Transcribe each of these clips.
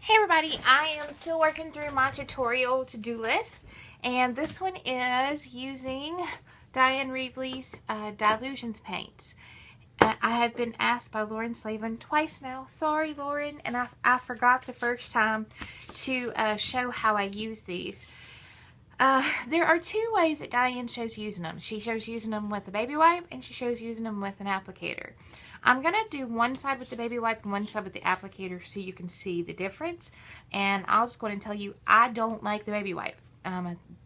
Hey everybody, I am still working through my tutorial to-do list, and this one is using Dyan Reaveley's Dylusions Paints. I have been asked by Lauren Slavin twice now, sorry Lauren, and I forgot the first time to show how I use these. There are two ways that Dyan shows using them. She shows using them with a baby wipe, and she shows using them with an applicator. I'm going to do one side with the baby wipe and one side with the applicator so you can see the difference. And I'll just go ahead and tell you, I don't like the baby wipe.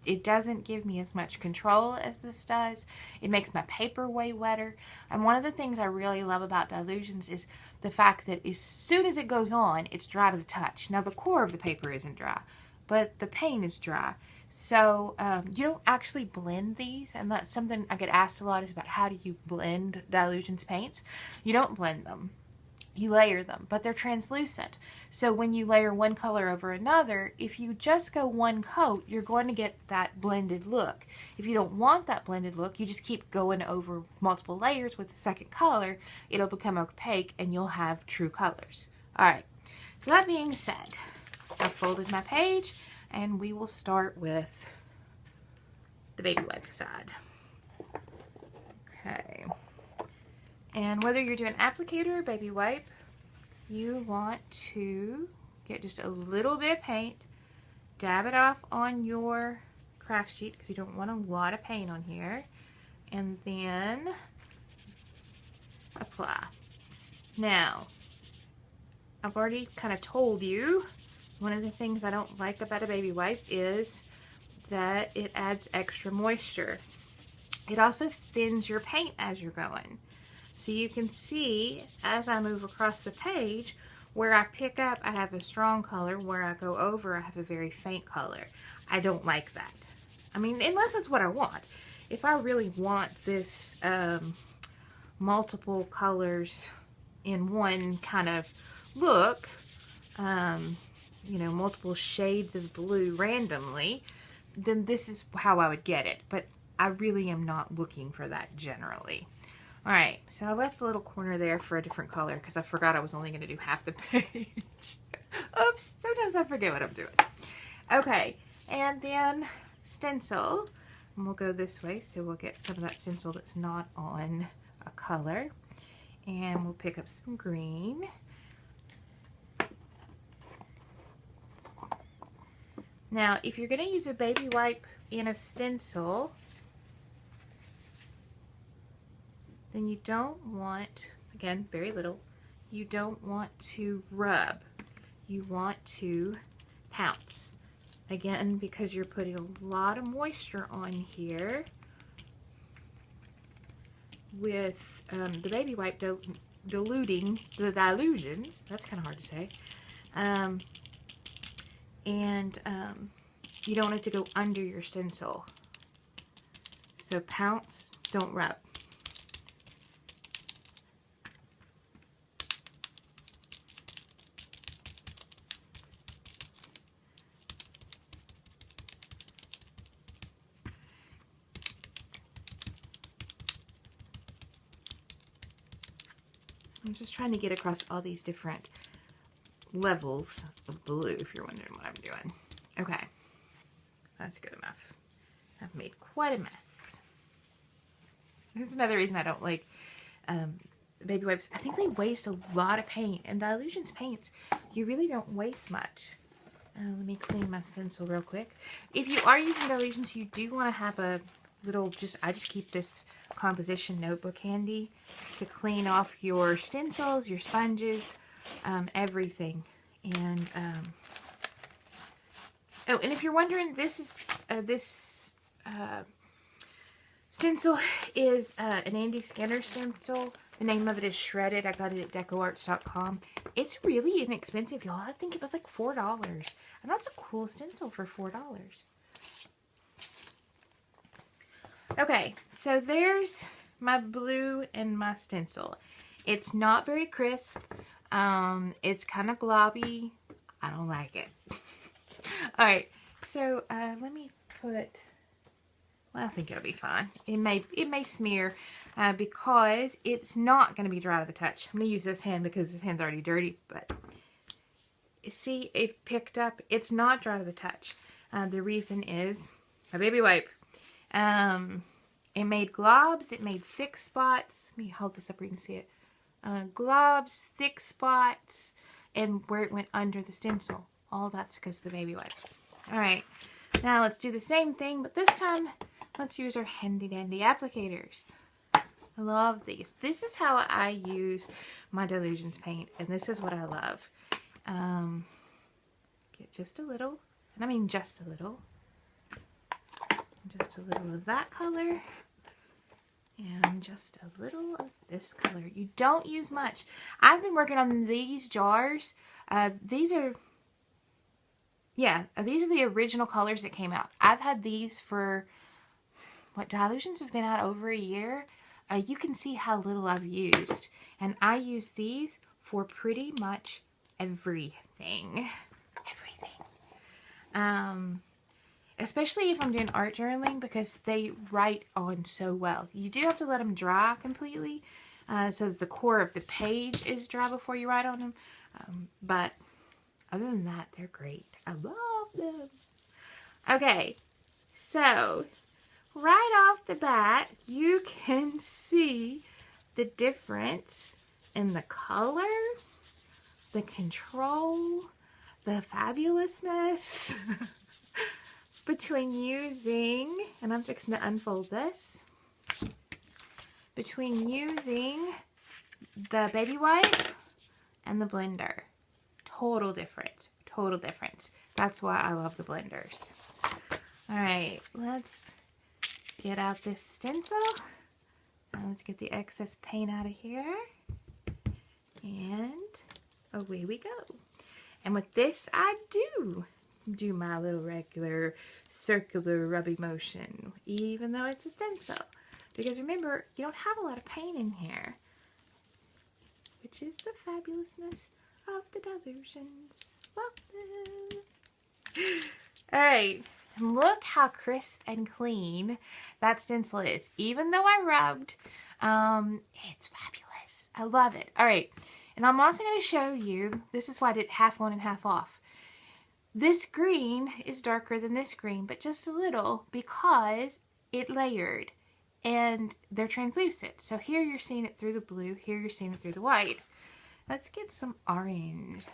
It doesn't give me as much control as this does. It makes my paper way wetter. And one of the things I really love about Dylusions is the fact that as soon as it goes on, it's dry to the touch. Now the core of the paper isn't dry, but the paint is dry. So you don't actually blend these, and that's something I get asked a lot, is about how do you blend Dylusions paints. You don't blend them, you layer them, but they're translucent. So when you layer one color over another, if you just go one coat, you're going to get that blended look. If you don't want that blended look, you just keep going over multiple layers with the second color, it'll become opaque and you'll have true colors. Alright, so that being said, I've folded my page, and we will start with the baby wipe side. Okay. And whether you're doing applicator or baby wipe, you want to get just a little bit of paint, dab it off on your craft sheet because you don't want a lot of paint on here, and then apply. Now, I've already kind of told you, one of the things I don't like about a baby wipe is that it adds extra moisture. It also thins your paint as you're going. So you can see as I move across the page, where I pick up I have a strong color, where I go over I have a very faint color. I don't like that. I mean, unless it's what I want. If I really want this multiple colors in one kind of look, you know, multiple shades of blue randomly, then this is how I would get it. But I really am not looking for that generally. Alright, so I left a little corner there for a different color because I forgot I was only going to do half the page. Oops, sometimes I forget what I'm doing. Okay, and then stencil. And we'll go this way, so we'll get some of that stencil that's not on a color. And we'll pick up some green. Now, if you're going to use a baby wipe in a stencil, then you don't want, again, very little, you don't want to rub. You want to pounce. Again, because you're putting a lot of moisture on here with the baby wipe diluting the Dylusions. That's kind of hard to say. And you don't want it to go under your stencil. So pounce, don't rub. I'm just trying to get across all these different levels of blue, if you're wondering what I'm doing. Okay, that's good enough. I've made quite a mess. That's another reason I don't like baby wipes. I think they waste a lot of paint, and Dylusions paints, you really don't waste much. Let me clean my stencil real quick. If you are using Dylusions, you do want to have a little, I just keep this composition notebook handy to clean off your stencils, your sponges, everything. And oh, and if you're wondering, this is stencil is an Andy Skinner stencil. The name of it is Shredded. I got it at decoarts.com. It's really inexpensive, y'all. I think it was like $4, and that's a cool stencil for $4. Okay, so there's my blue and my stencil. It's not very crisp. It's kind of globby. I don't like it. Alright, so let me put, well, I think it'll be fine. It may smear because it's not going to be dry to the touch. I'm going to use this hand because this hand's already dirty, but see it picked up. It's not dry to the touch. The reason is my baby wipe. It made globs. It made thick spots. Let me hold this up where you can see it. Globs, thick spots, and where it went under the stencil. All that's because of the baby wipe. All right, now let's do the same thing, but this time let's use our handy dandy applicators. I love these. This is how I use my Dylusions paint, and this is what I love. Get just a little, and I mean just a little of that color, and just a little of this color. You don't use much. I've been working on these jars. These are the original colors that came out. I've had these for, what, Dylusions have been out over a year. You can see how little I've used. And I use these for pretty much everything. Especially if I'm doing art journaling, because they write on so well. You do have to let them dry completely so that the core of the page is dry before you write on them. But other than that, they're great. I love them. Okay, so right off the bat, you can see the difference in the color, the control, the fabulousness between using, and I'm fixing to unfold this, between using the baby wipe and the blender. Total difference. Total difference. That's why I love the blenders. Alright, let's get out this stencil. Now let's get the excess paint out of here. And away we go. And with this, I do my little regular circular rubby motion, even though it's a stencil. Because remember, you don't have a lot of paint in here, which is the fabulousness of the Dylusions. Love them. Alright, look how crisp and clean that stencil is. Even though I rubbed, it's fabulous. I love it. Alright, and I'm also going to show you, this is why I did half on and half off. This green is darker than this green, but just a little, because it layered and they're translucent. So here you're seeing it through the blue, here you're seeing it through the white. Let's get some orange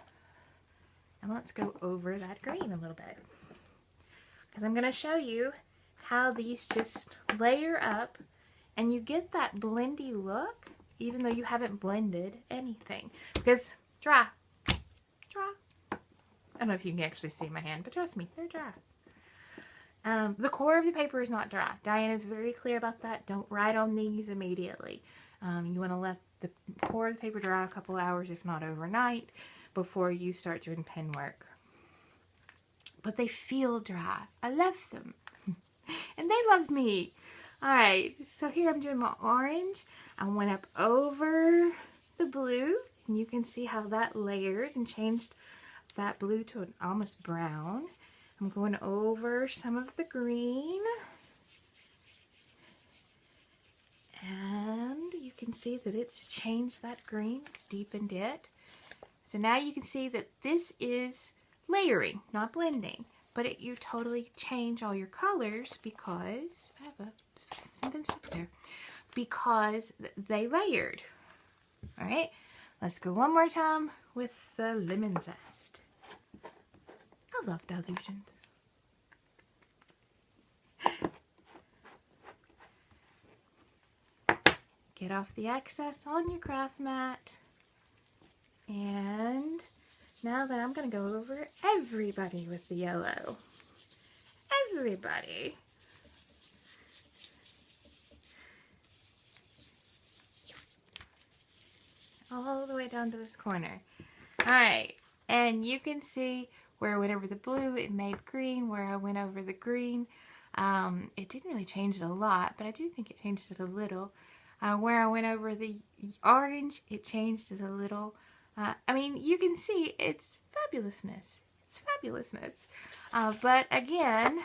and let's go over that green a little bit, because I'm going to show you how these just layer up and you get that blendy look even though you haven't blended anything, because dry. I don't know if you can actually see my hand, but trust me, they're dry. The core of the paper is not dry. Dyan is very clear about that. Don't write on these immediately. You want to let the core of the paper dry a couple hours, if not overnight, before you start doing pen work. But they feel dry. I love them. And they love me. Alright, so here I'm doing my orange. I went up over the blue, and you can see how that layered and changed that blue to an almost brown. I'm going over some of the green, and you can see that it's changed that green. It's deepened it. So now you can see that this is layering, not blending, but you totally change all your colors because I have something stuck there, because they layered. All right, let's go one more time with the lemon zest. I love Dylusions. Get off the excess on your craft mat. And now that I'm going to go over everybody with the yellow. Everybody. All the way down to this corner. Alright, and you can see where I went over the blue, it made green. Where I went over the green, it didn't really change it a lot, but I do think it changed it a little. Where I went over the orange, it changed it a little. I mean, you can see it's fabulousness. It's fabulousness. But again,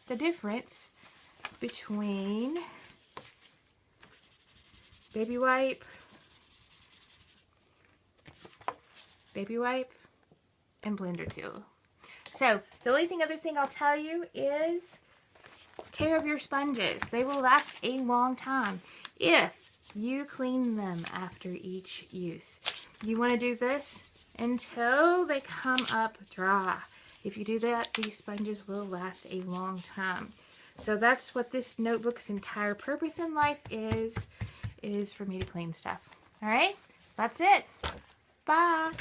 the difference between baby wipe, and blender tool. So the only other thing I'll tell you is care of your sponges. They will last a long time if you clean them after each use. You want to do this until they come up dry. If you do that, these sponges will last a long time. So that's what this notebook's entire purpose in life is for me to clean stuff. All right, that's it. Bye.